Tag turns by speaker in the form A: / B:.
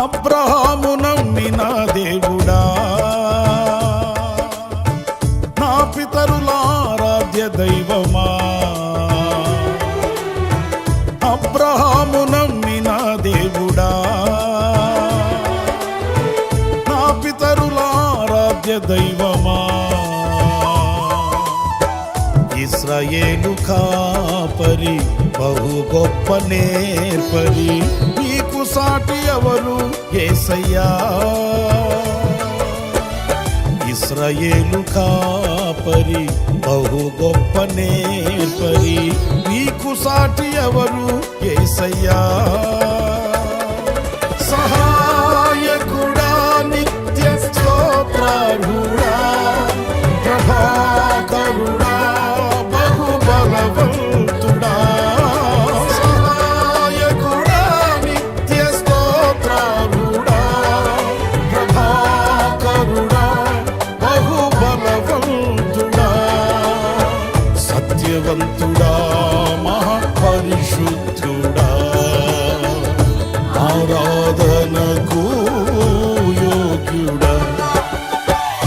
A: అబ్రహాము నమ్మిన దేవుడా, నా పితరుల ఆరాధ్య దైవమా. అబ్రహాము నమ్మిన దేవుడా, నా పితరుల ఆరాధ్య దైవమా. ఇశ్రాయేలు కాపరి బహు గొప్ప నేర్పరి, నీకు సాటి ఎవరు యేసయ్యా. ఇశ్రాయేలు కాపరి బహు గొప్ప నేర్పరి, నీకు సాటి ఎవరు యేసయ్యా. సహాయకుడా నిత్య స్తోత్రార్హుడా, ప్రభాకరుడా బహు బలవంతుడా. సహాయకుడా నిత్య స్తోత్రార్హుడా, ప్రభాకరుడా బహు బలవంతుడా. సత్యవంతుడా మహాపరిశుద్ధుడా, ఆరాధన